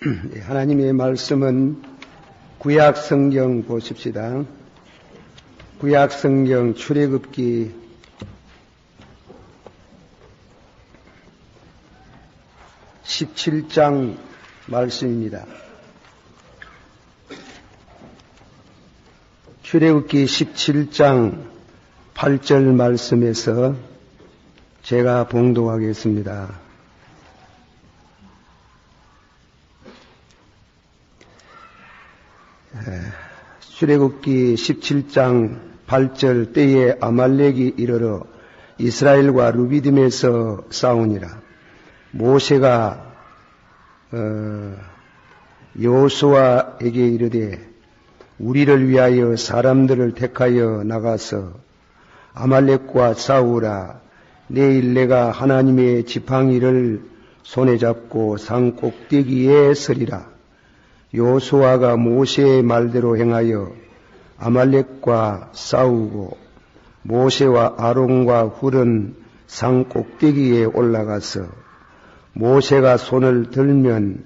하나님의 말씀은 구약 성경 보십시다. 구약 성경 출애굽기 17장 말씀입니다. 출애굽기 17장 8절 말씀에서 제가 봉독하겠습니다. 출애굽기 17장 8절 때에 아말렉이 이르러 이스라엘과 루비딤에서 싸우니라. 모세가 여호수아에게 이르되 우리를 위하여 사람들을 택하여 나가서 아말렉과 싸우라. 내일 내가 하나님의 지팡이를 손에 잡고 산 꼭대기에 서리라. 여호수아가 모세의 말대로 행하여 아말렉과 싸우고 모세와 아론과 훌은 산 꼭대기에 올라가서 모세가 손을 들면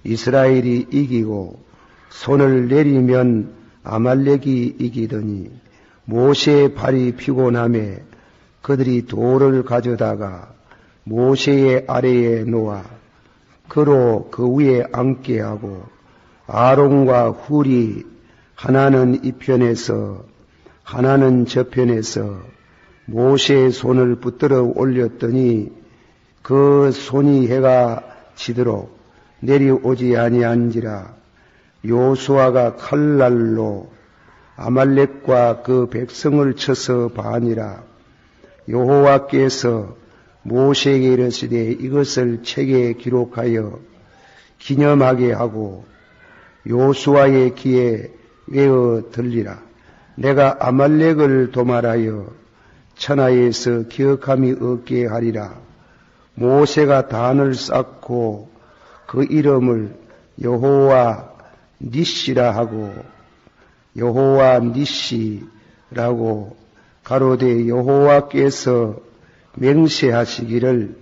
이스라엘이 이기고 손을 내리면 아말렉이 이기더니 모세의 발이 피곤하매 그들이 돌을 가져다가 모세의 아래에 놓아 그로 그 위에 앉게 하고 아론과 훌이 하나는 이 편에서 하나는 저 편에서 모세의 손을 붙들어 올렸더니 그 손이 해가 지도록 내려오지 아니한지라. 여호수아가 칼날로 아말렉과 그 백성을 쳐서 반이라. 여호와께서 모세에게 이르시되 이것을 책에 기록하여 기념하게 하고 여호수아의 귀에 외어 들리라. 내가 아말렉을 도말하여 천하에서 기억함이 없게 하리라. 모세가 단을 쌓고 그 이름을 여호와 니시라 하고 여호와 니시라고 가로되 여호와께서 맹세하시기를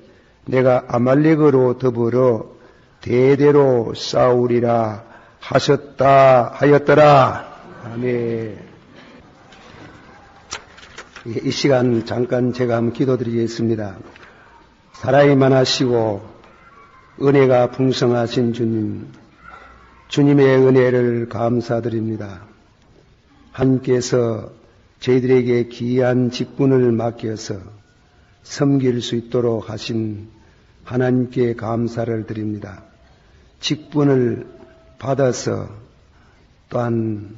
내가 아말렉으로 더불어 대대로 싸우리라 하였더라. 아멘. 이 시간 잠깐 제가 한번 기도드리겠습니다. 살아있만 하시고 은혜가 풍성하신 주님, 주님의 은혜를 감사드립니다. 하나님께서 저희들에게 귀한 직분을 맡겨서 섬길 수 있도록 하신 하나님께 감사를 드립니다. 직분을 받아서 또한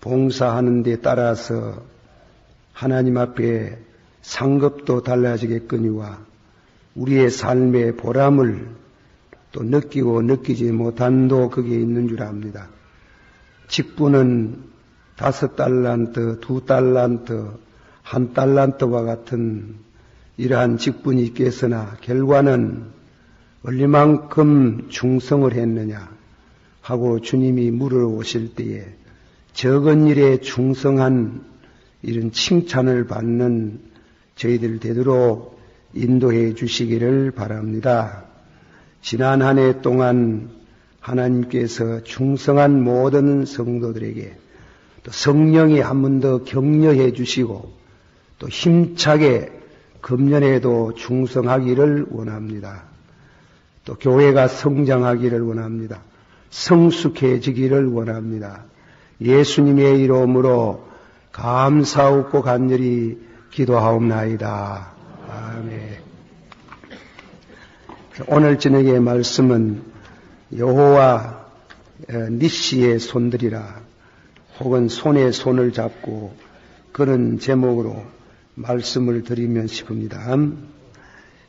봉사하는 데 따라서 하나님 앞에 상급도 달라지겠거니와 우리의 삶의 보람을 또 느끼고 느끼지 못한도 그게 있는 줄 압니다. 직분은 5달란트, 2달란트, 1달란트와 같은 이러한 직분이 있겠으나 결과는 얼마만큼 충성을 했느냐 하고 주님이 물어오실 때에 적은 일에 충성한 이런 칭찬을 받는 저희들 되도록 인도해 주시기를 바랍니다. 지난 한 해 동안 하나님께서 충성한 모든 성도들에게 또 성령이 한 번 더 격려해 주시고 또 힘차게 금년에도 충성하기를 원합니다. 또 교회가 성장하기를 원합니다. 성숙해지기를 원합니다. 예수님의 이름으로 감사하고 간절히 기도하옵나이다. 아멘. 오늘 저녁의 말씀은 여호와 니시의 손들이라 혹은 손에 손을 잡고 그런 제목으로 말씀을 드리면 싶습니다.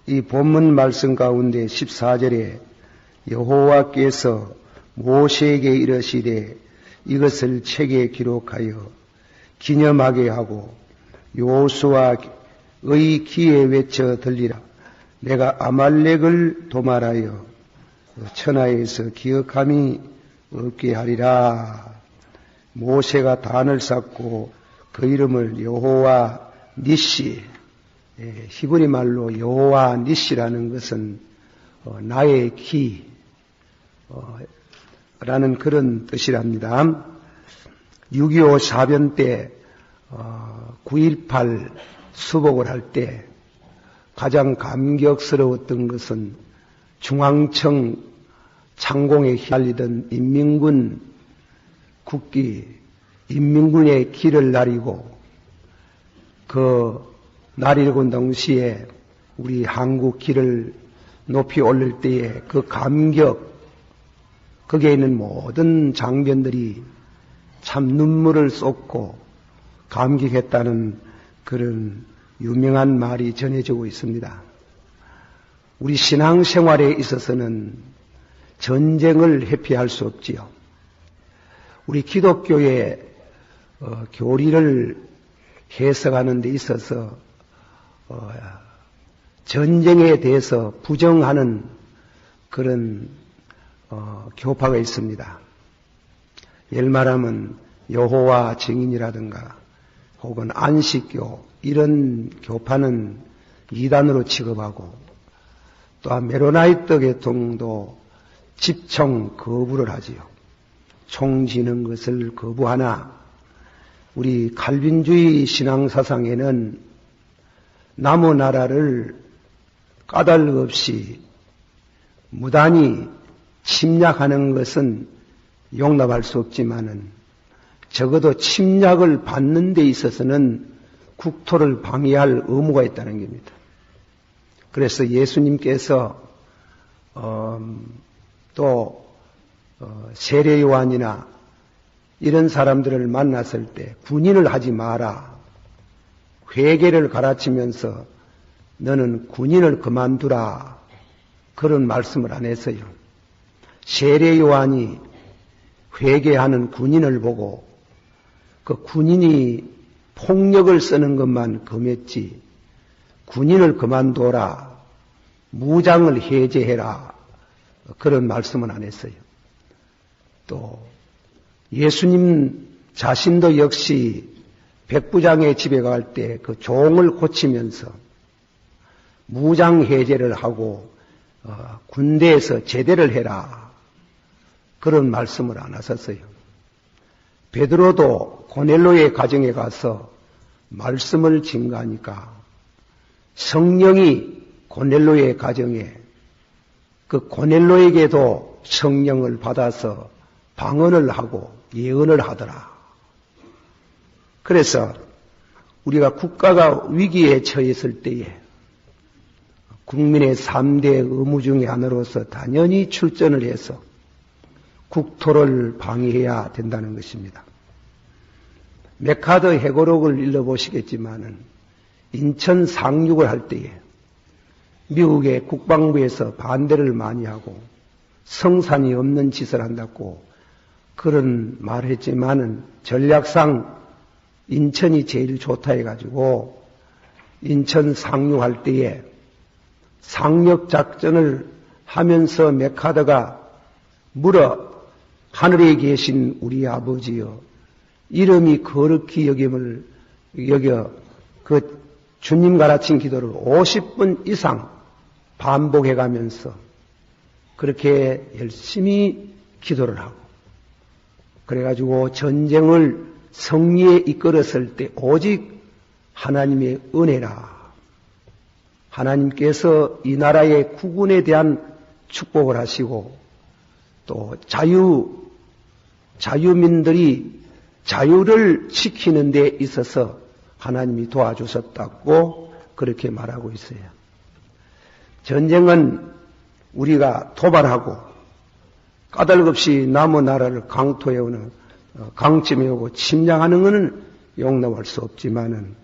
이 본문 말씀 가운데 14절에 여호와께서 모세에게 이르시되 이것을 책에 기록하여 기념하게 하고 여호수아의 귀에 외쳐 들리라. 내가 아말렉을 도말하여 천하에서 기억함이 없게 하리라. 모세가 단을 쌓고 그 이름을 여호와 니시, 히브리 말로 여호와 니시라는 것은 나의 기, 라는 그런 뜻이랍니다. 6.25 사변 때 9.18 수복을 할 때 가장 감격스러웠던 것은 중앙청 창공에 휘날리던 인민군 국기, 인민군의 길을 나리고 그 나리고 동시에 우리 한국 길을 높이 올릴 때의 그 감격, 거기에 있는 모든 장병들이 참 눈물을 쏟고 감격했다는 그런 유명한 말이 전해지고 있습니다. 우리 신앙생활에 있어서는 전쟁을 회피할 수 없지요. 우리 기독교의 교리를 해석하는 데 있어서 전쟁에 대해서 부정하는 그런 교파가 있습니다. 예를 말하면 여호와 증인이라든가 혹은 안식교 이런 교파는 이단으로 취급하고 또한 메로나이트 계통도 집총 거부를 하지요. 총 지는 것을 거부하나 우리 칼빈주의 신앙사상에는 남의 나라를 까닭 없이 무단히 침략하는 것은 용납할 수 없지만은 적어도 침략을 받는 데 있어서는 국토를 방해할 의무가 있다는 겁니다. 그래서 예수님께서 또 세례 요한이나 이런 사람들을 만났을 때 군인을 하지 마라. 회개를 가르치면서 너는 군인을 그만두라. 그런 말씀을 안 했어요. 세례 요한이 회개하는 군인을 보고 그 군인이 폭력을 쓰는 것만 금했지 군인을 그만둬라. 무장을 해제해라. 그런 말씀은 안 했어요. 또 예수님 자신도 역시 백부장의 집에 갈 때 그 종을 고치면서 무장 해제를 하고 군대에서 제대를 해라. 그런 말씀을 안 하셨어요. 베드로도 고넬로의 가정에 가서 말씀을 증거하니까 성령이 고넬로의 가정에 그 고넬로에게도 성령을 받아서 방언을 하고 예언을 하더라. 그래서 우리가 국가가 위기에 처했을 때에 국민의 3대 의무 중의 하나로서 당연히 출전을 해서 국토를 방해해야 된다는 것입니다. 메카더 해고록을 읽어보시겠지만은 인천 상륙을 할 때에 미국의 국방부에서 반대를 많이 하고 성산이 없는 짓을 한다고 그런 말을 했지만은 전략상 인천이 제일 좋다 해가지고 인천 상륙할 때에 상륙 작전을 하면서 메카더가 물어 하늘에 계신 우리 아버지여 이름이 거룩히 여겨 그 주님 가르친 기도를 50분 이상 반복해 가면서 그렇게 열심히 기도를 하고 그래가지고 전쟁을 승리에 이끌었을 때 오직 하나님의 은혜라. 하나님께서 이 나라의 국군에 대한 축복을 하시고 또 자유민들이 자유를 지키는 데 있어서 하나님이 도와주셨다고 그렇게 말하고 있어요. 전쟁은 우리가 도발하고 까닭없이 남의 나라를 강침해 오고 침략하는 것은 용납할 수 없지만은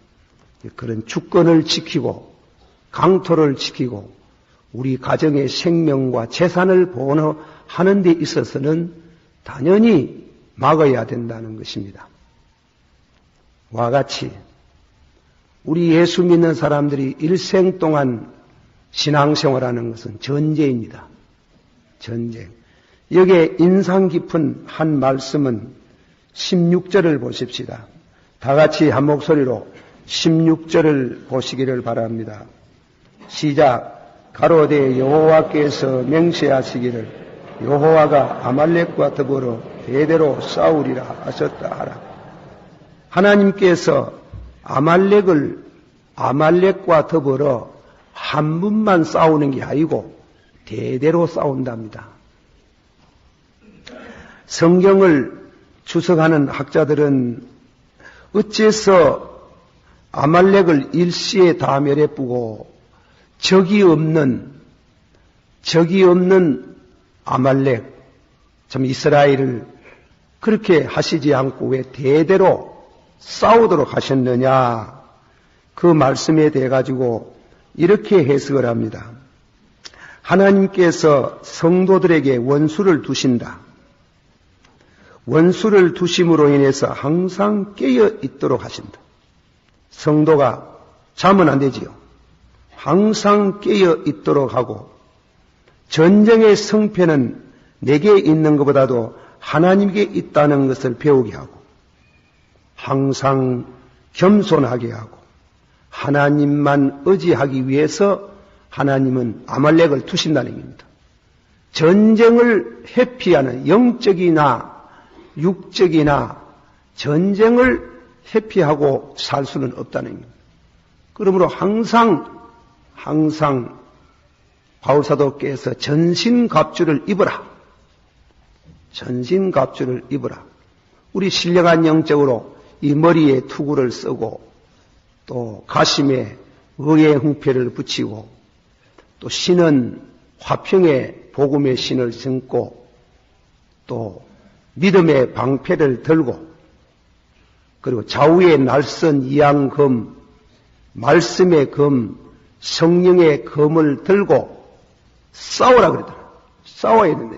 그런 주권을 지키고 강토를 지키고 우리 가정의 생명과 재산을 보호하는 데 있어서는 당연히 막아야 된다는 것입니다. 와 같이 우리 예수 믿는 사람들이 일생 동안 신앙생활하는 것은 전쟁입니다. 전쟁. 여기에 인상 깊은 한 말씀은 16절을 보십시다. 다 같이 한 목소리로 16절을 보시기를 바랍니다. 시작. 가로되 여호와께서 맹세하시기를 여호와가 아말렉과 더불어 대대로 싸우리라 하셨다 하라. 하나님께서 아말렉과 더불어 한 분만 싸우는 게 아니고 대대로 싸운답니다. 성경을 주석하는 학자들은 어째서 아말렉을 일시에 다 멸해뿌고 적이 없는 아말렉, 참 이스라엘을 그렇게 하시지 않고 왜 대대로 싸우도록 하셨느냐, 그 말씀에 대해 가지고 이렇게 해석을 합니다. 하나님께서 성도들에게 원수를 두신다. 원수를 두심으로 인해서 항상 깨어 있도록 하신다. 성도가 자면 안 되지요. 항상 깨어 있도록 하고, 전쟁의 성패는 내게 있는 것보다도 하나님께 있다는 것을 배우게 하고, 항상 겸손하게 하고, 하나님만 의지하기 위해서 하나님은 아말렉을 두신다는 얘기입니다. 전쟁을 회피하는, 영적이나 육적이나 전쟁을 회피하고 살 수는 없다는 얘기입니다. 그러므로 항상 바울사도께서 전신갑주를 입어라. 전신갑주를 입어라. 우리 신령한 영적으로 이 머리에 투구를 쓰고 또 가심에 의의 흥패를 붙이고 또 신은 화평의 복음의 신을 신고 또 믿음의 방패를 들고 그리고 좌우의 날선 이양검, 말씀의 검, 성령의 검을 들고 싸우라 그러더라. 싸워야 된다.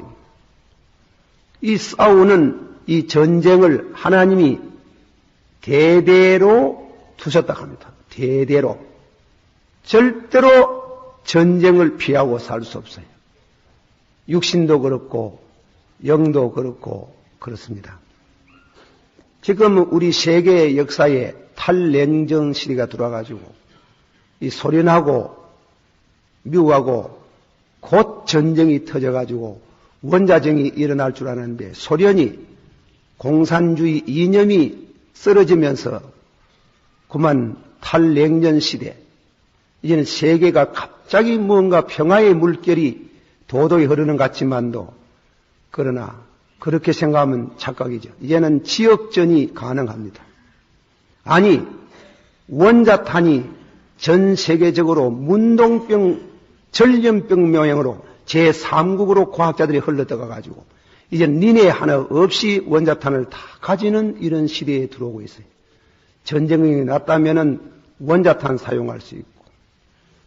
이 싸우는 이 전쟁을 하나님이 대대로 두셨다 합니다. 대대로. 절대로 전쟁을 피하고 살 수 없어요. 육신도 그렇고 영도 그렇고 그렇습니다. 지금 우리 세계 역사에 탈냉전 시대가 들어와가지고 이 소련하고 미국하고 곧 전쟁이 터져가지고 원자정이 일어날 줄 알았는데 소련이 공산주의 이념이 쓰러지면서 그만 탈냉전 시대, 이제는 세계가 갑자기 뭔가 평화의 물결이 도도히 흐르는 것 같지만도 그러나 그렇게 생각하면 착각이죠. 이제는 지역전이 가능합니다. 아니, 원자탄이 전 세계적으로 문동병, 전염병 모양으로 제3국으로 과학자들이 흘러들어가가지고 이제 니네 하나 없이 원자탄을 다 가지는 이런 시대에 들어오고 있어요. 전쟁이 났다면은 원자탄 사용할 수 있고,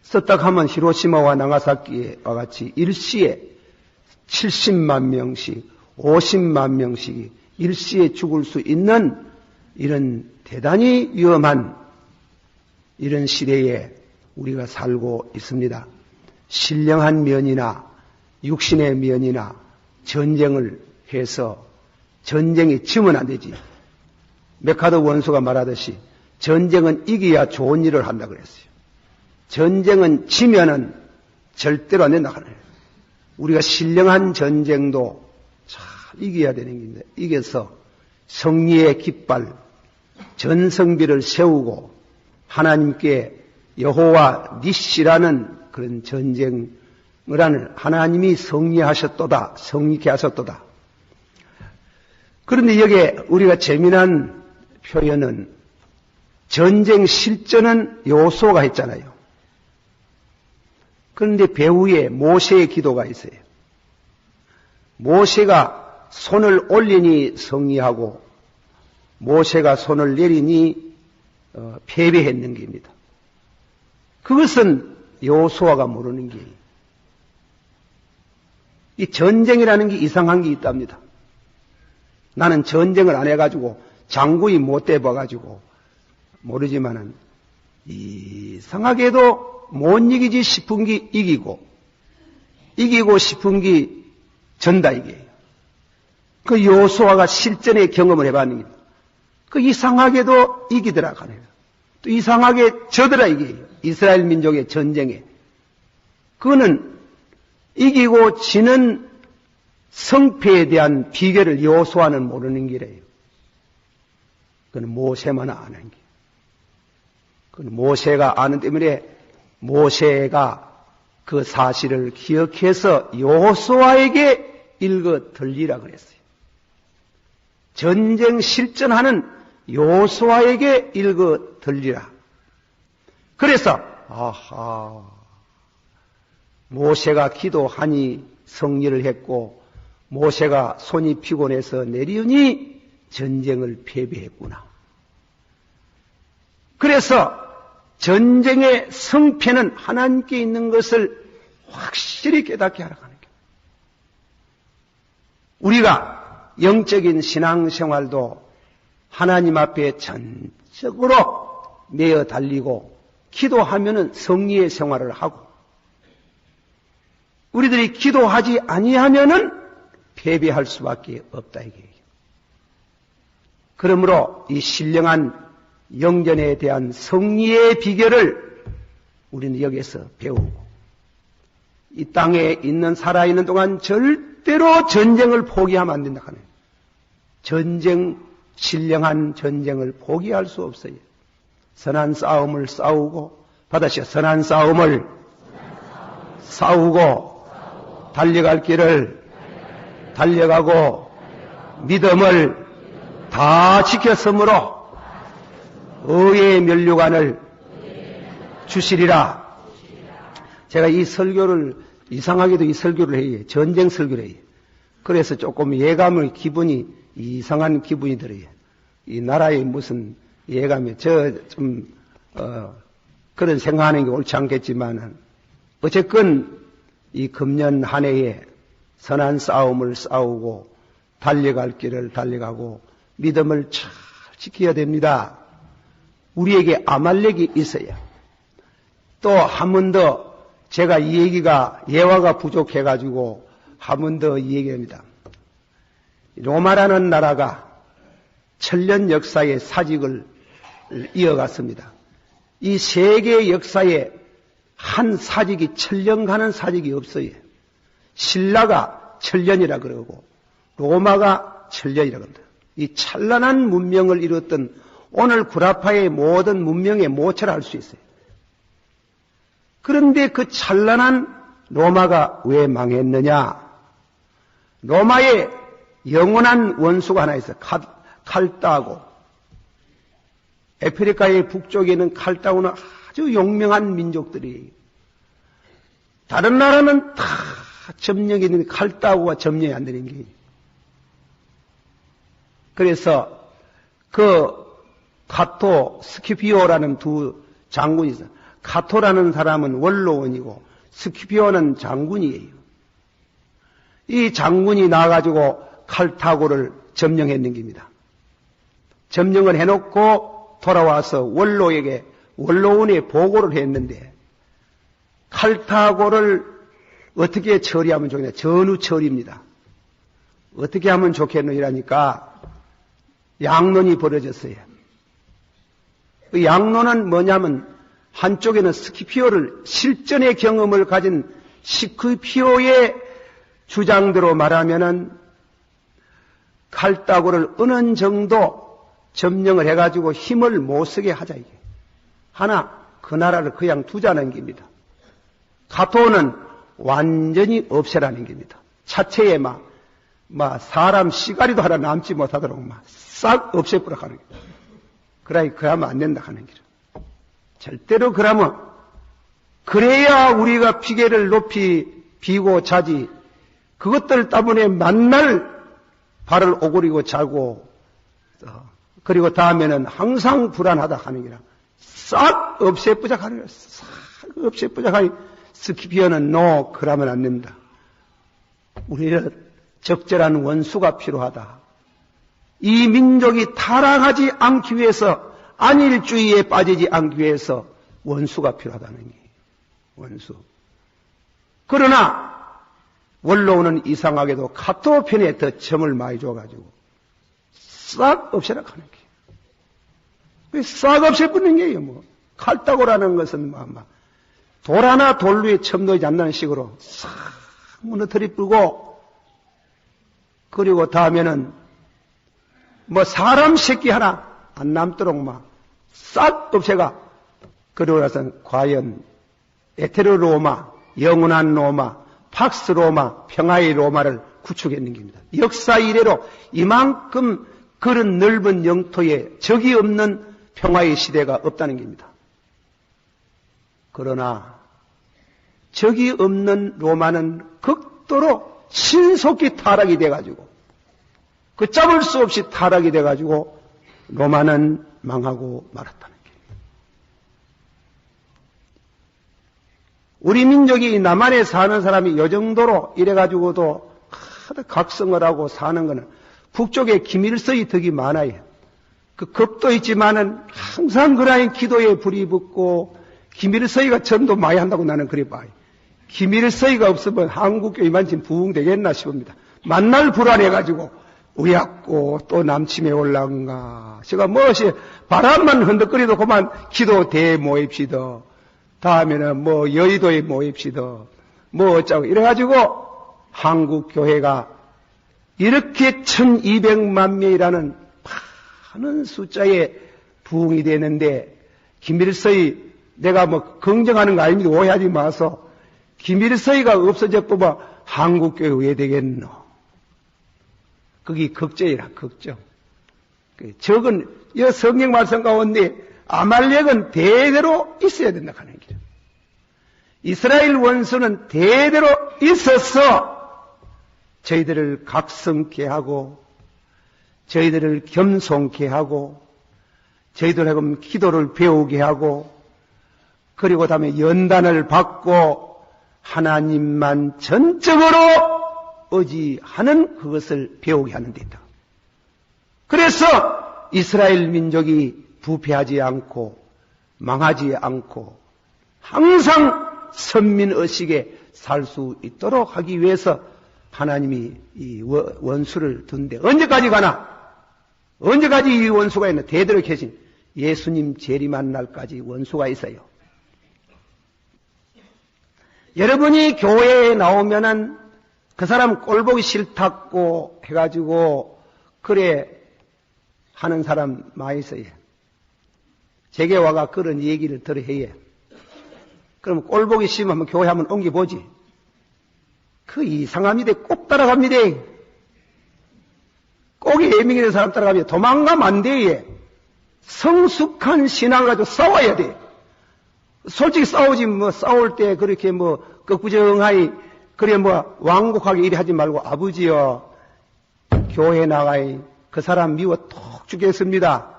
썼다 하면 히로시마와 나가사키와 같이 일시에 70만 명씩, 50만 명씩이 일시에 죽을 수 있는 이런 대단히 위험한 이런 시대에 우리가 살고 있습니다. 신령한 면이나 육신의 면이나 전쟁을 해서 전쟁이 지면 안 되지. 메카더 원수가 말하듯이 전쟁은 이겨야 좋은 일을 한다 그랬어요. 전쟁은 지면은 절대로 안 된다 그래요. 우리가 신령한 전쟁도 잘 이겨야 되는 건데, 이겨서 승리의 깃발, 전성비를 세우고 하나님께 여호와 니시라는 그런 전쟁을 하는 하나님이 승리하셨도다, 승리케 하셨도다. 그런데 여기에 우리가 재미난 표현은 전쟁 실전은 여호수아가 했잖아요. 그런데 배후에 모세의 기도가 있어요. 모세가 손을 올리니 승리하고 모세가 손을 내리니 패배했는 겁니다. 그것은 여호수아가 모르는 게, 이 전쟁이라는 게 이상한 게 있답니다. 나는 전쟁을 안 해가지고 장구이 못 돼봐가지고 모르지만은 이상하게도 못 이기지 싶은 게 이기고 싶은 게 전다 이게요. 그 여호수아가 실전에 경험을 해봤는 게 그 이상하게도 이기더라 하네요. 또 이상하게 져더라 이게요. 이스라엘 민족의 전쟁에. 그거는 이기고 지는 성패에 대한 비결을 여호수아는 모르는 기래요. 그건 모세만 아는 게. 그건 모세가 아는 때문에 모세가 그 사실을 기억해서 여호수아에게 읽어 들리라 그랬어요. 전쟁 실전하는 여호수아에게 읽어 들리라. 그래서 아하, 모세가 기도하니 성리를 했고 모세가 손이 피곤해서 내리우니 전쟁을 패배했구나. 그래서 전쟁의 성패는 하나님께 있는 것을 확실히 깨닫게 하라고 하는 거예요. 우리가 영적인 신앙생활도 하나님 앞에 전적으로 매어 달리고 기도하면은 성리의 생활을 하고 우리들이 기도하지 아니하면은 패배할 수밖에 없다 이게요. 그러므로 이 신령한 영전에 대한 성리의 비결을 우리는 여기서 배우고 이 땅에 있는 살아있는 동안 절대로 전쟁을 포기하면 안 된다 하는 전쟁, 신령한 전쟁을 포기할 수 없어요. 선한 싸움을 싸우고 받으시오. 선한 싸움을 싸우고 달려갈 길을 달려가고 믿음을 다 지켰으므로 의의 면류관을 주시리라. 제가 이 설교를 이상하게도 이 설교를 해요. 전쟁 설교를 해요. 그래서 조금 예감의 기분이 이상한 기분이 들어요. 이 나라에 무슨 예감이 그런 생각하는 게 옳지 않겠지만은 어쨌건 이 금년 한 해에 선한 싸움을 싸우고 달려갈 길을 달려가고 믿음을 잘 지켜야 됩니다. 우리에게 아말렉이 있어요. 또 한 번 더 제가 이 얘기가 예화가 부족해가지고 한 번 더 이 얘기합니다. 로마라는 나라가 천년 역사의 사직을 이어갔습니다. 이 세계 역사에 한 사직이 천년 가는 사직이 없어요. 신라가 천년이라 그러고 로마가 천년이라 그런다. 이 찬란한 문명을 이뤘던 오늘 구라파의 모든 문명의 모처를 할 수 있어요. 그런데 그 찬란한 로마가 왜 망했느냐? 로마의 영원한 원수가 하나 있어요. 칼따고. 아프리카의 북쪽에 있는 칼따고는 아주 용맹한 민족들이에요. 다른 나라는 다 점령이 있는데 칼따고가 점령이 안 되는 게. 그래서 그 카토, 스키피오라는 두 장군이 있어요. 카토라는 사람은 원로원이고 스키피오는 장군이에요. 이 장군이 나와가지고 칼타고를 점령했는 겁니다. 점령을 해놓고 돌아와서 원로에게 원로원에 보고를 했는데 칼타고를 어떻게 처리하면 좋겠냐? 전후 처리입니다. 어떻게 하면 좋겠노? 이라니까 양론이 벌어졌어요. 그 양론은 뭐냐면 한쪽에는 스키피오를 실전의 경험을 가진 스키피오의 주장대로 말하면은 칼따고를 어느 정도 점령을 해가지고 힘을 못 쓰게 하자 이게. 하나 그 나라를 그냥 두자는 겁니다. 카토는 완전히 없애라는 겁니다. 차체에 막 사람 시가리도 하나 남지 못하도록 막 싹 없애버려 가는 거예요. 그러면 안 된다 하는 거예요. 절대로 그래야 우리가 피계를 높이 비고 자지. 그것들 때문에 만날 발을 오그리고 자고 그리고 다음에는 항상 불안하다 하는 거라. 싹 없애뿌자 하는 거야. 싹 없애뿌자 하니 스키피어는 그러면 안 된다. 우리는 적절한 원수가 필요하다. 이 민족이 타락하지 않기 위해서 안일주의에 빠지지 않기 위해서 원수가 필요하다는 게 원수. 그러나 원로는 이상하게도 카토 편에 더 점을 많이 줘가지고 싹 없애라 하는 게. 싹 없애버리는 게요. 뭐 칼따고라는 것은 돌 하나 돌 위에 첨 놓이지 않는 식으로 싹 무너뜨려 뿌고 그리고 다음에는 뭐 사람 새끼 하나 안 남도록 막 싹 없애가. 그러고 나서는 과연 에테르 로마, 영원한 로마, 팍스 로마, 평화의 로마를 구축했는 겁니다. 역사 이래로 이만큼 그런 넓은 영토에 적이 없는 평화의 시대가 없다는 겁니다. 그러나 적이 없는 로마는 극도로 신속히 타락이 돼가지고 그 잡을 수 없이 타락이 돼가지고 로마는 망하고 말았다는 겁니다. 우리 민족이 남한에 사는 사람이 이 정도로 이래가지고도 각성을 하고 사는 것은 북쪽에 김일성이 덕이 많아요. 그 겁도 있지만은 항상 그라인 기도에 불이 붙고 김일성이가 전도 많이 한다고 나는 그래 봐요. 김일성이가 없으면 한국교회만 지금 부흥되겠나 싶습니다. 만날 불안해가지고 우약고 또 남침에 올라온가. 제가 무엇이 바람만 흔들거리도 그만 기도 대에 모입시다. 다음에는 뭐 여의도에 모입시다. 뭐 어쩌고 이래가지고 한국교회가 이렇게 1200만 명이라는 많은 숫자의 부흥이 되는데 김일성이 내가 뭐 긍정하는 거 아닙니다. 오해하지 마서. 김일성이가 없어져 뽑아 한국교회 왜 되겠노? 그게 걱정이라 걱정. 적은 이 성경 말씀 가운데 아말렉은 대대로 있어야 된다 하는 길. 이스라엘 원수는 대대로 있어서 저희들을 각성케 하고 저희들을 겸손케 하고 저희들하고 기도를 배우게 하고 그리고 다음에 연단을 받고 하나님만 전적으로 의지하는 그것을 배우게 하는 데다. 그래서 이스라엘 민족이 부패하지 않고 망하지 않고 항상 선민의식에 살 수 있도록 하기 위해서 하나님이 이 원수를 둔데 언제까지 가나? 언제까지 이 원수가 있나? 대대로 계신 예수님 재림한 날까지 원수가 있어요. 여러분이 교회에 나오면은 그 사람 꼴보기 싫다고 해가지고 그래 하는 사람 많이 있어요. 제게 와가 그런 얘기를 들어 해요. 그럼 꼴보기 싫으면 교회 한번 옮겨보지. 그 이상합니다. 꼭 따라갑니다. 꼭 예민한 사람 따라갑니다. 도망가면 안 돼. 성숙한 신앙을 가지고 싸워야 돼. 솔직히 싸우지 뭐 싸울 때 그렇게 뭐 끄꾸정하이 그래 뭐 완곡하게 이래 하지 말고 아버지여 교회 나가이 그 사람 미워 톡 죽겠습니다.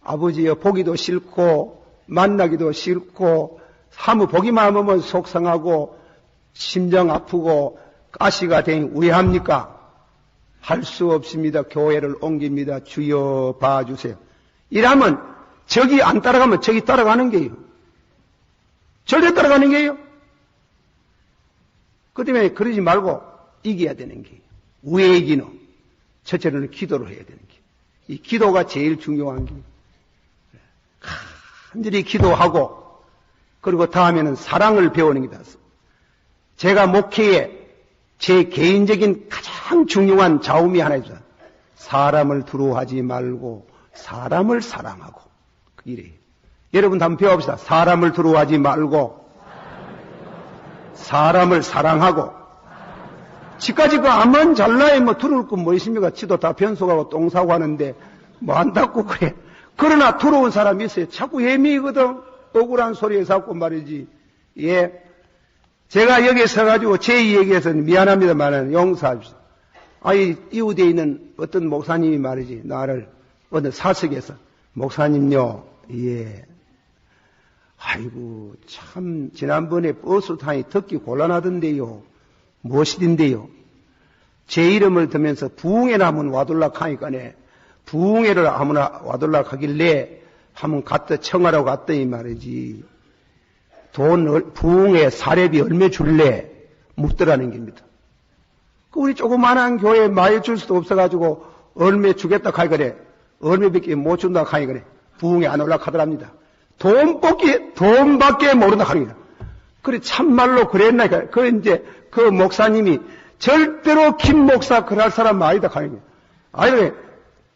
아버지여 보기도 싫고 만나기도 싫고 사무 보기만 하면 속상하고 심장 아프고 가시가 되니 왜 합니까? 할 수 없습니다. 교회를 옮깁니다. 주여 봐주세요. 이러면 적이 안 따라가면 적이 따라가는 게요. 절대 따라가는 게요. 그 때문에 그러지 말고 이겨야 되는 게요. 왜 이기노? 첫째로는 기도를 해야 되는 게. 이 기도가 제일 중요한 게. 간절히 기도하고 그리고 다음에는 사랑을 배우는 게다. 제가 목회에 제 개인적인 가장 중요한 자음이 하나 있어요. 사람을 두려워하지 말고 사람을 사랑하고. 이래요. 여러분도 한번 배워봅시다. 사람을 두려워하지 말고 사람을 사랑하고. 지까지 그 암만 잘나야 뭐 두려울 건 뭐 있습니까? 지도 다 변속하고 똥 사고 하는데 뭐 한다고 그래. 그러나 두려운 사람이 있어요. 자꾸 예민이거든. 억울한 소리에 자꾸 말이지. 예. 제가 여기 서가지고 제 얘기해서는 미안합니다만 용서합시다. 아이, 이웃에 있는 어떤 목사님이 말이지. 나를 어느 사석에서 목사님요. 예. 아이고, 참, 지난번에 버스 타니 듣기 곤란하던데요. 무엇이든데요. 제 이름을 들면서 부흥회 나면 와둘락 하니까네, 부흥회를 아무나 와둘락 하길래 한번 갔다 청하라고 갔더니 말이지. 부흥회 사례비 얼마 줄래? 묻더라는 겁니다. 그 우리 조그만한 교회에 많이 줄 수도 없어가지고 얼마 주겠다 하니까네, 얼마밖에 못 준다 하니까네, 부흥회 안 올라가더랍니다. 돈밖에 모른다 하는 거야. 그래, 참말로 그랬나니까. 그 이제, 그 목사님이 절대로 김 목사 그럴 사람 아니다 하는 거야. 아니,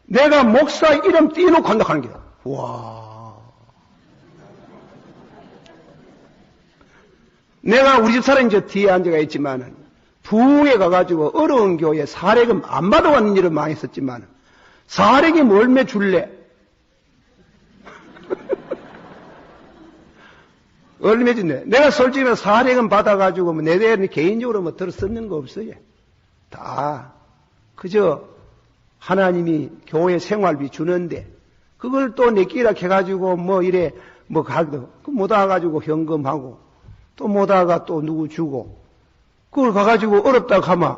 내가 목사 이름 띄워놓고 한다 하는 거야. 와. 내가 우리 집 사람 이제 뒤에 앉아가 있지만은, 부흥에 가가지고 어려운 교회 사례금 안 받아왔는 일은 많이 있었지만, 사례금 얼마 줄래? 얼마 준대? 내가 솔직히 사례금 받아가지고 뭐 내 대한 개인적으로 뭐 들어 쓰는 거 없어요. 다 그저 하나님이 교회 생활비 주는데 그걸 또 내끼라 해가지고 뭐 이래 뭐 가도 못 와가지고 현금하고 또 못 와가 또 누구 주고 그걸 가가지고 어렵다고 하면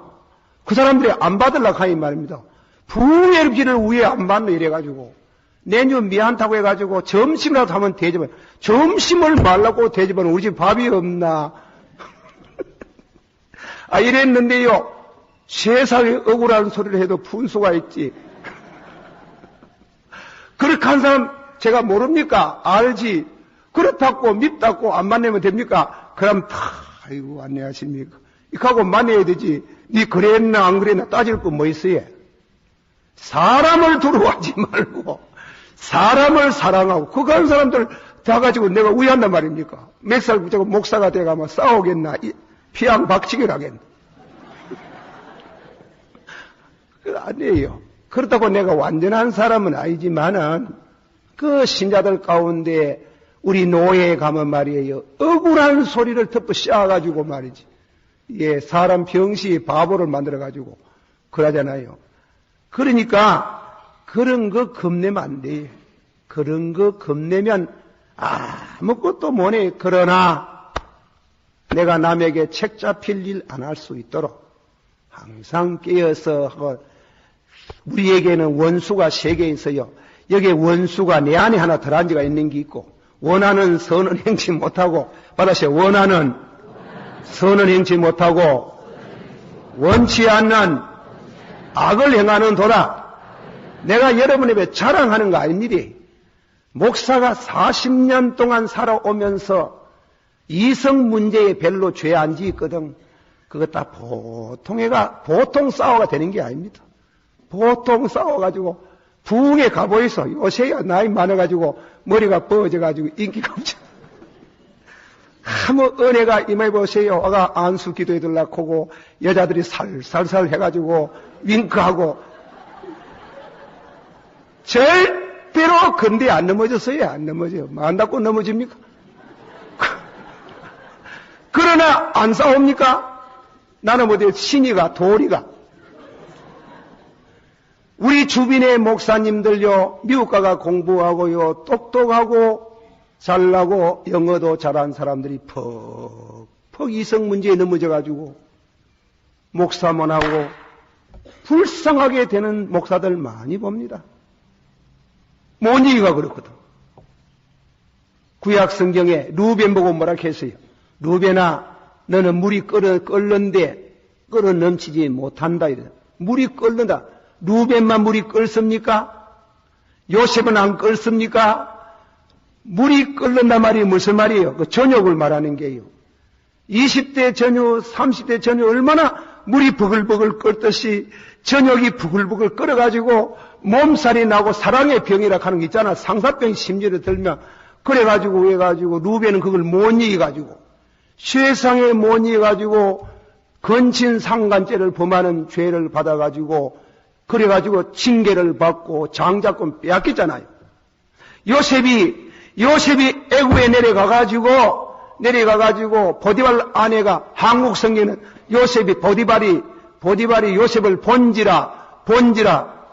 그 사람들이 안 받으려고 하니 말입니다. 부흥의 비를 위에 안 받는 이래가지고 내년 미안하다고 해가지고 점심이라도 하면 되지만 점심을 말라고 되지만 우리 집 밥이 없나 아 이랬는데요. 세상에 억울한 소리를 해도 분수가 있지. 그렇게 한 사람 제가 모릅니까? 알지. 그렇다고 밉다고 안 만나면 됩니까? 그럼 다 아이고 안녕하십니까. 이하고 만나야 되지. 니 그랬나 안 그랬나 따질 거 뭐 있어요? 사람을 두려워하지 말고 사람을 사랑하고 그거 하는 사람들 다 가지고 내가 우회한단 말입니까? 몇 살 붙자고 목사가 돼가면 싸우겠나? 피양 박치기를 하겠나? 아니에요. 그렇다고 내가 완전한 사람은 아니지만은 그 신자들 가운데 우리 노예에 가면 말이에요. 억울한 소리를 덮어 씌워가지고 말이지. 예, 사람 병시 바보를 만들어가지고 그러잖아요. 그러니까 그런 거 겁내면 안 돼. 그런 거 겁내면 아무것도 못해. 그러나 내가 남에게 책 잡힐 일 안 할 수 있도록 항상 깨어서 우리에게는 원수가 3개 있어요. 여기에 원수가 내 안에 하나 들어앉아 있는 게 있고 원하는 선은 행치 못하고 받아세요. 원하는 선은 행치 못하고 원치 않는 악을 행하는 도라. 내가 여러분에게 자랑하는 거 아닙니다. 목사가 40년 동안 살아오면서 이성 문제에 별로 죄 안 지었거든. 그거 다 보통 싸워가 되는 게 아닙니다. 보통 싸워가지고 부흥에 가보이소. 요새야 나이 많아가지고 머리가 뻗어가지고 인기가 없죠. 아무 은혜가 임해 보세요. 아가 안수 기도해 들라고 하고 여자들이 살살살 해가지고 윙크하고 절대로 근데 안 넘어졌어요. 안 넘어져요. 만다고 넘어집니까? 그러나 안 싸웁니까? 나는 뭐지? 신이가 도리가. 우리 주변의 목사님들요, 미국 가가 공부하고요, 똑똑하고 잘나고 영어도 잘한 사람들이 퍽 이성 문제에 넘어져가지고 목사만 하고 불쌍하게 되는 목사들 많이 봅니다. 뭔 얘기가 그렇거든. 구약 성경에 루벤 보고 뭐라 했어요? 루벤아, 너는 물이 끓는데 끓어 넘치지 못한다. 이래. 물이 끓는다. 루벤만 물이 끓습니까? 요셉은 안 끓습니까? 물이 끓는단 말이 무슨 말이에요? 그 전욕을 말하는 게요. 20대 전유, 30대 전유 얼마나 물이 버글버글 끓듯이 전욕이 부글부글 끓어가지고 몸살이 나고 사랑의 병이라 하는 게 있잖아. 상사병 심지어 들면 그래가지고 왜가지고 루벤은 그걸 못 이겨가지고 세상에 못 이겨가지고 건친상간죄를 범하는 죄를 받아가지고 그래가지고 징계를 받고 장자권 빼앗겼잖아요. 요셉이 애굽에 내려가가지고 보디발 아내가 한국 성경에는 요셉이 보디발이 요셉을 본지라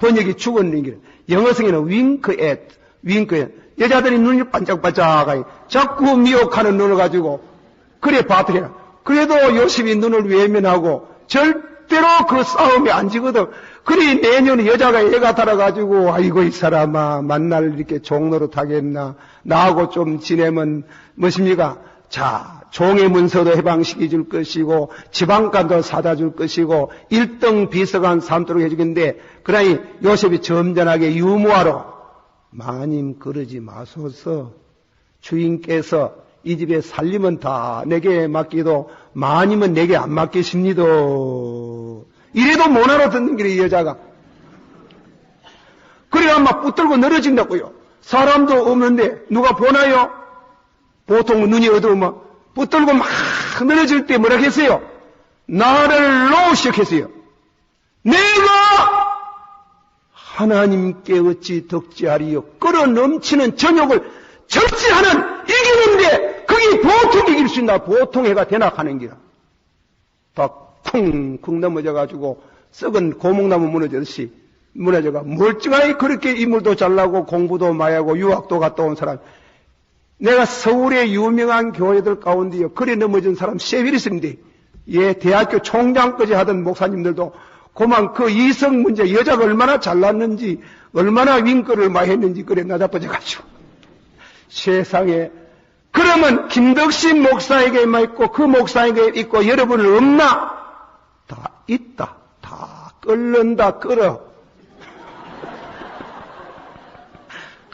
번역이 죽었는 게 영어 성경에는 윙크앳 여자들이 눈이 반짝반짝하니 자꾸 미혹하는 눈을 가지고 그래 봐더라. 그래도 요셉이 눈을 외면하고 절대로 그 싸움에 안 지거든. 그래 내년에 여자가 애가 달아가지고 아이고 이 사람아 만날 이렇게 종노릇 하겠나 나하고 좀 지내면 무엇입니까? 자, 종의 문서도 해방시켜 줄 것이고 지방간도 사다 줄 것이고 1등 비서관 삼도록 해주겠는데 그러니 요셉이 점잖하게 유무하러 마님 그러지 마소서. 주인께서 이 집에 살림은 다 내게 맡기도 마님은 내게 안 맡기십니다. 이래도 못 알아듣는 게 이 여자가. 그래야 막 붙들고 늘어진다고요. 사람도 없는데 누가 보나요? 보통 눈이 어두우면 붙들고 막 늘어질 때 뭐라 했어요? 나를 놓으시겠어요. 내가 하나님께 어찌 덕지하리요. 끓어 넘치는 저녁을 절제하는 이기는데 그게 보통 이길 수 있나? 보통 해가 되나 하는 기라. 다 쿵쿵 넘어져가지고 썩은 고목나무 무너졌듯이 무너져가 멀쩡하게 그렇게 인물도 잘나고 공부도 많이 하고 유학도 갔다 온 사람. 내가 서울의 유명한 교회들 가운데요. 그래 넘어진 사람 세빌 있습니다. 예, 대학교 총장까지 하던 목사님들도 그만 그 이성 문제, 여자가 얼마나 잘났는지, 얼마나 윙크를 많이 했는지, 그래, 나자빠져가지고. 세상에. 그러면 김덕신 목사에게만 있고, 그 목사에게 있고, 여러분은 없나? 다 있다. 다 끓는다, 끓어.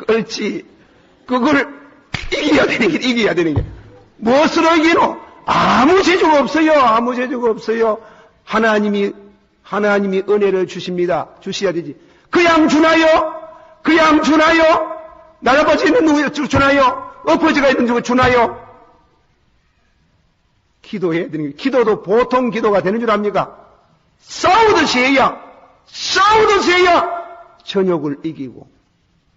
끓지. 그걸 이겨야 되는 게, 이겨야 되는 게. 무엇으로 이기노? 아무 재주가 없어요. 아무 재주가 없어요. 하나님이 은혜를 주십니다. 주셔야 되지. 그냥 주나요? 그냥 주나요? 나라버지 있는 누구 주나요? 엎어지가 있는 누구 주나요? 기도해야 되는 게. 기도도 보통 기도가 되는 줄 압니까? 싸우듯이 해야 저녁을 이기고,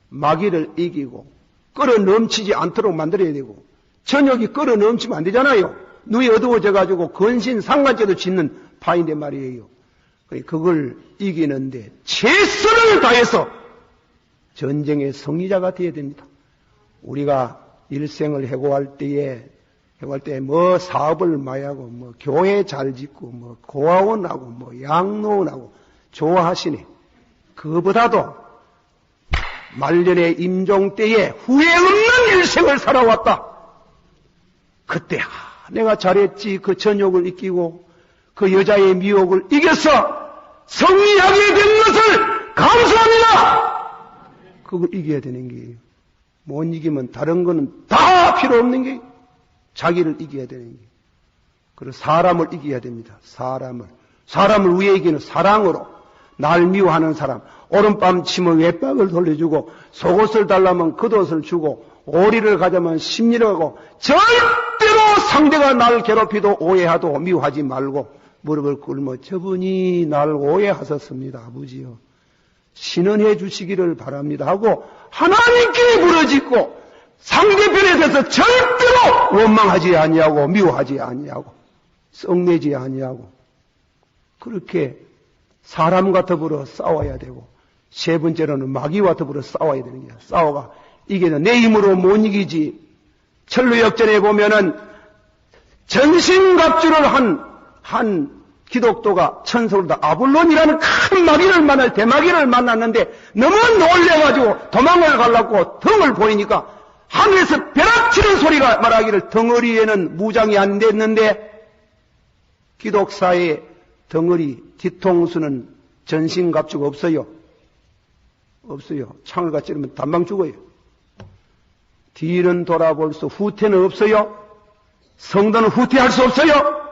마귀를 이기고, 끓어 넘치지 않도록 만들어야 되고, 저녁이 끓어 넘치면 안 되잖아요. 눈이 어두워져가지고 근신 상간죄도 짓는 파인데 말이에요. 그걸 이기는데 최선을 다해서 전쟁의 승리자가 되어야 됩니다. 우리가 일생을 해고할 때에 뭐 사업을 많이 하고 뭐 교회 잘 짓고 뭐 고아원하고 뭐 양로원하고 좋아하시네. 그보다도 말년의 임종 때에 후회 없는 일생을 살아왔다. 그때 내가 잘했지. 그 전욕을 이기고 그 여자의 미혹을 이겨서 승리하게 된 것을 감사합니다. 그걸 이겨야 되는 게예요. 못 이기면 다른 거는 다 필요 없는 게 자기를 이겨야 되는 게. 그리고 사람을 이겨야 됩니다. 사람을 왜 이기는? 사랑으로. 날 미워하는 사람. 오른밤 치면 왼박을 돌려주고, 속옷을 달라면 겉옷을 주고, 오리를 가자면 심리를 하고, 절대로 상대가 날 괴롭히도 오해하도 미워하지 말고 무릎을 꿇으며 저분이 날 오해하셨습니다. 아버지요. 신원해 주시기를 바랍니다 하고 하나님께 부르짖고 상대편에 대해서 절대로 원망하지 아니하고 미워하지 아니하고 썩내지 아니하고 그렇게 사람과 더불어 싸워야 되고 세 번째로는 마귀와 더불어 싸워야 되는 거야. 싸워가 이게는 내 힘으로 못 이기지. 천루역전에 보면은 전신갑주를 한 기독도가 천사로다 아볼론이라는 큰 마귀를 만날 대마귀를 만났는데 너무 놀래가지고 도망을 가려고 덩을 보이니까 하늘에서 벼락치는 소리가 말하기를 덩어리에는 무장이 안 됐는데 기독사의 덩어리 뒤통수는 전신갑주가 없어요. 없어요. 창을 같이 찌르면 단방 죽어요. 뒤는 돌아볼 수 후퇴는 없어요. 성도는 후퇴할 수 없어요.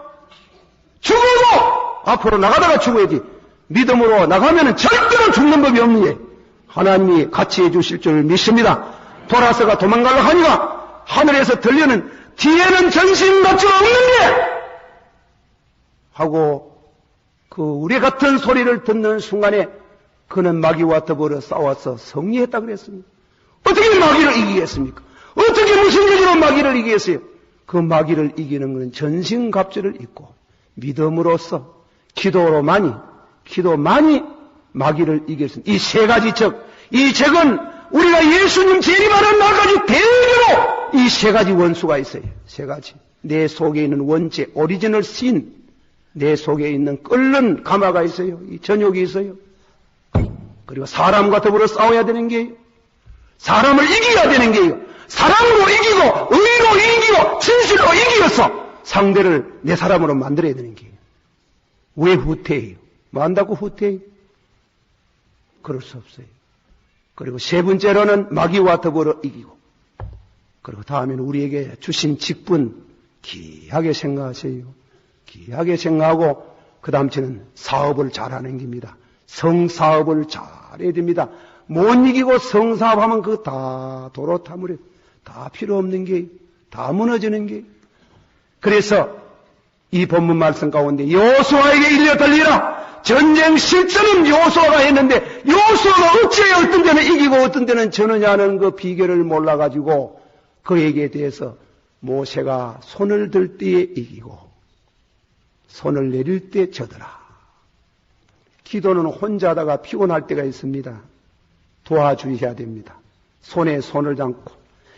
죽어도 앞으로 나가다가 죽어야지. 믿음으로 나가면 절대로 죽는 법이 없는 게 하나님이 같이 해주실 줄 믿습니다. 돌아서가 도망가려 하니까 하늘에서 들려는 뒤에는 전신갑주가 없는데 하고 그 우리 같은 소리를 듣는 순간에 그는 마귀와 더불어 싸워서 승리했다 그랬습니다. 어떻게 마귀를 이기겠습니까? 어떻게 무슨 죄로 마귀를 이기겠어요? 그 마귀를 이기는 것은 전신갑주를 입고 믿음으로써 기도만이 마귀를 이길 수 있는 이 세 가지 적, 이 적은 우리가 예수님 재림하는 날까지 대대로 이 세 가지 원수가 있어요. 세 가지. 내 속에 있는 원죄, 오리지널 신, 내 속에 있는 끓는 가마가 있어요. 이 전욕이 있어요. 그리고 사람과 더불어 싸워야 되는 게요. 사람을 이겨야 되는 게요. 사랑으로 이기고 의로 이기고 진실로 이기어서 상대를 내 사람으로 만들어야 되는 게요. 왜 후퇴해요? 뭐 한다고 후퇴해요? 그럴 수 없어요. 그리고 세 번째로는 마귀와 더불어 이기고 그리고 다음에는 우리에게 주신 직분 귀하게 생각하세요. 귀하게 생각하고 그 다음 저는 사업을 잘하는 겁니다. 성사업을 잘해야 됩니다. 못 이기고 성사업하면 그거 다 도로 타물에 다 필요 없는 게, 다 무너지는 게. 그래서 이 본문 말씀 가운데 여호수아에게 일려 달리라. 전쟁 실전은 여호수아가 했는데 여호수아가 어찌해 어떤 데는 이기고 어떤 데는 져느냐는 그 비결을 몰라가지고 그에게 대해서 모세가 손을 들 때에 이기고 손을 내릴 때 져더라. 기도는 혼자 하다가 피곤할 때가 있습니다. 도와주셔야 됩니다. 손에 손을 잡고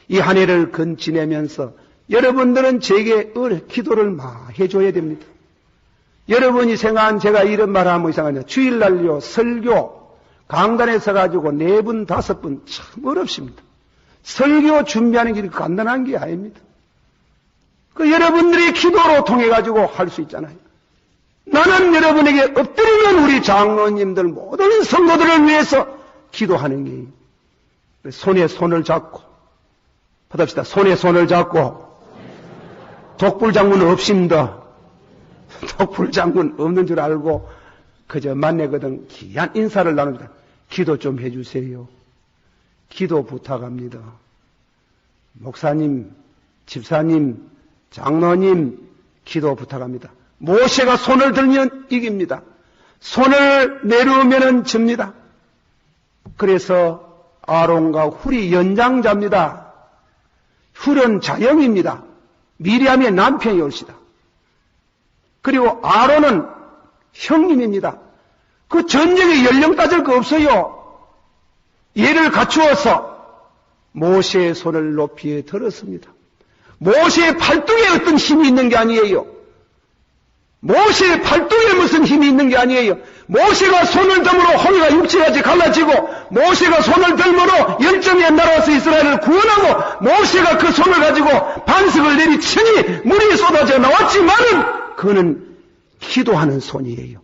이 한 해를 지내면서 여러분들은 제게 기도를 막 해줘야 됩니다. 여러분이 생각한 제가 이런 말 하면 이상하냐. 주일날요 설교 강단에 서가지고 4분 5분 참 어렵습니다. 설교 준비하는 게 간단한 게 아닙니다. 그 여러분들이 기도로 통해가지고 할 수 있잖아요. 나는 여러분에게 엎드리면 우리 장로님들 모든 성도들을 위해서 기도하는 게 손에 손을 잡고 받읍시다. 손에 손을 잡고 독불장군 없습니다. 독불장군 없는 줄 알고 그저 만나거든 귀한 인사를 나눕니다. 기도 좀 해주세요. 기도 부탁합니다. 목사님, 집사님, 장로님 기도 부탁합니다. 모세가 손을 들면 이깁니다. 손을 내려오면은 집니다. 그래서 아론과 훌이 연장자입니다. 훌은 자영입니다. 미리암의 남편이 올시다. 그리고 아론은 형님입니다. 그 전쟁에 연령 따질 거 없어요. 얘를 갖추어서 모세의 손을 높이 들었습니다. 모세의 팔뚝에 어떤 힘이 있는 게 아니에요. 모세의 팔뚝에 무슨 힘이 있는 게 아니에요. 모세가 손을 들므로 호리가 육체같이 갈라지고 모세가 손을 들므로 열정의 나라에서 이스라엘을 구원하고 모세가 그 손을 가지고 반석을 내리치니 물이 쏟아져 나왔지만은 그는 기도하는 손이에요.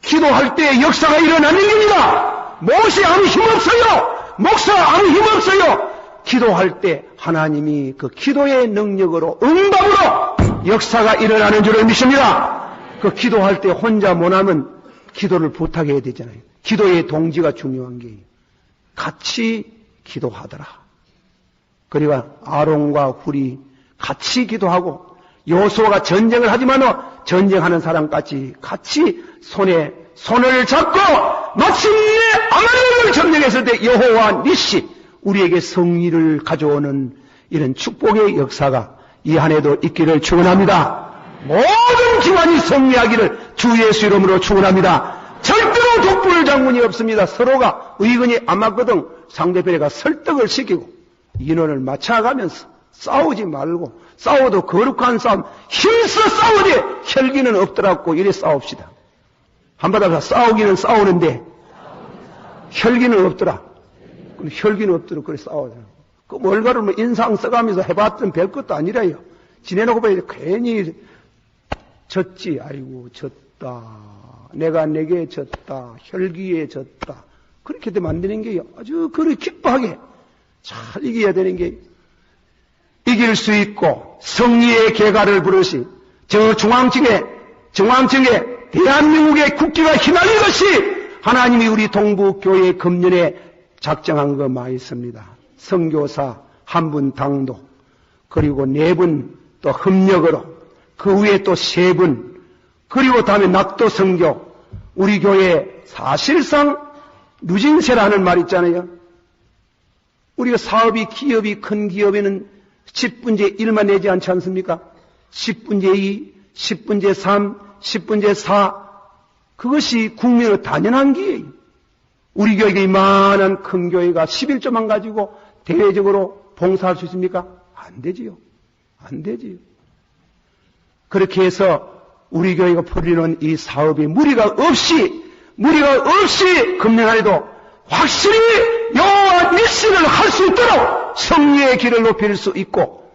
기도할 때 역사가 일어나는 겁니다. 모세 아무 힘 없어요. 목사 아무 힘 없어요. 기도할 때 하나님이 그 기도의 능력으로 응답으로 역사가 일어나는 줄을 믿습니다. 그 기도할 때 혼자 못하면 기도를 부탁해야 되잖아요. 기도의 동지가 중요한 게 같이 기도하더라. 그리고 아론과 훌이 같이 기도하고 여호수아가 전쟁을 하지만은 전쟁하는 사람같이 같이 손에 손을 잡고 마침내 아말렉을 점령했을 때 여호와 니시 우리에게 승리를 가져오는 이런 축복의 역사가 이 한 해도 있기를 축원합니다. 모든 기관이 승리하기를 주 예수 이름으로 축원합니다. 절대로 독불장군이 없습니다. 서로가 의견이 안 맞거든 상대편에가 설득을 시키고 인원을 맞춰가면서 싸우지 말고 싸워도 거룩한 싸움 힘써 싸우되 혈기는 없더라고 이래 싸웁시다. 한바탕 싸우기는 싸우는데 혈기는 없더라. 그럼 혈기는 없더라. 그래 싸우잖아. 그 뭘가를 뭐 인상 써가면서 해봤던 별 것도 아니라요. 지내놓고 봐야 괜히 졌지. 아이고 졌다. 내가 내게 졌다. 혈기에 졌다. 그렇게 되면 안 되는 게 아주 그렇게 기뻐하게 잘 이겨야 되는 게 이길 수 있고 승리의 계가를 부르시 저 중앙층에 대한민국의 국기가 휘날린 것이 하나님이 우리 동북교회 금년에 작정한 거 많이 있습니다. 선교사 한 분 당도 그리고 4분 또 협력으로 그 위에 또 3분 그리고 다음에 낙도 선교 우리 교회 사실상 누진세라는 말 있잖아요. 우리가 사업이 기업이 큰 기업에는 10분의 1만 내지 않지 않습니까? 10분의 2, 10분의 3, 10분의 4 그것이 국민의 당연한 기회예요. 우리 교회가 이만한 큰 교회가 11조만 가지고 대외적으로 봉사할 수 있습니까? 안 되지요. 안 되지요. 그렇게 해서 우리 교회가 벌이는 이 사업이 무리가 없이 금년 안에도 확실히 여호와 니시를 할 수 있도록 승리의 길을 높일 수 있고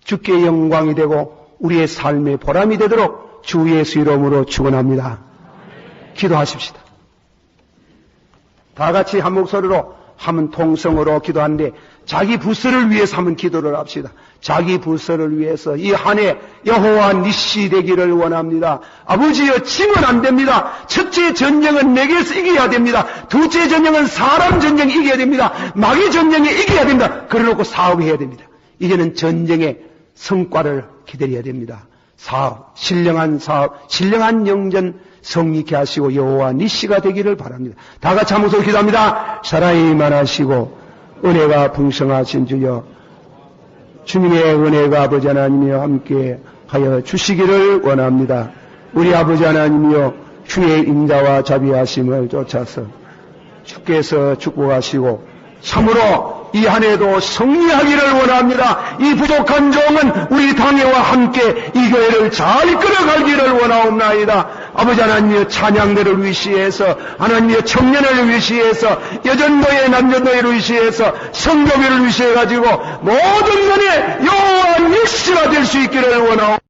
주께 영광이 되고 우리의 삶의 보람이 되도록 주 예수 이름으로 축원합니다. 기도하십시다. 다 같이 한 목소리로 하면 통성으로 기도하는데 자기 부서를 위해서 한번 기도를 합시다. 자기 부서를 위해서 이 한 해 여호와 니시 되기를 원합니다. 아버지여, 지면 안 됩니다. 첫째 전쟁은 내게서 이겨야 됩니다. 둘째 전쟁은 사람 전쟁이 이겨야 됩니다. 마귀 전쟁이 이겨야 됩니다. 그래놓고 사업해야 됩니다. 이제는 전쟁의 성과를 기다려야 됩니다. 사업, 신령한 영전 성립케 하시고 여호와 니시가 되기를 바랍니다. 다 같이 한 목소리로 기도합니다. 사랑이 많으시고 은혜가 풍성하신 주여, 주님의 은혜가 아버지 하나님이여 함께 하여 주시기를 원합니다. 우리 아버지 하나님이여, 주의 인자와 자비하심을 쫓아서 주께서 축복하시고 참으로 이 한 해도 승리하기를 원합니다. 이 부족한 종은 우리 당회와 함께 이 교회를 잘 이끌어가기를 원하옵나이다. 아버지 하나님의 찬양대를 위시해서, 하나님의 청년을 위시해서, 여전도의 남전도를 위시해서, 성교회를 위시해가지고 모든 면에 여호와 니시가 될 수 있기를 원하옵나이다.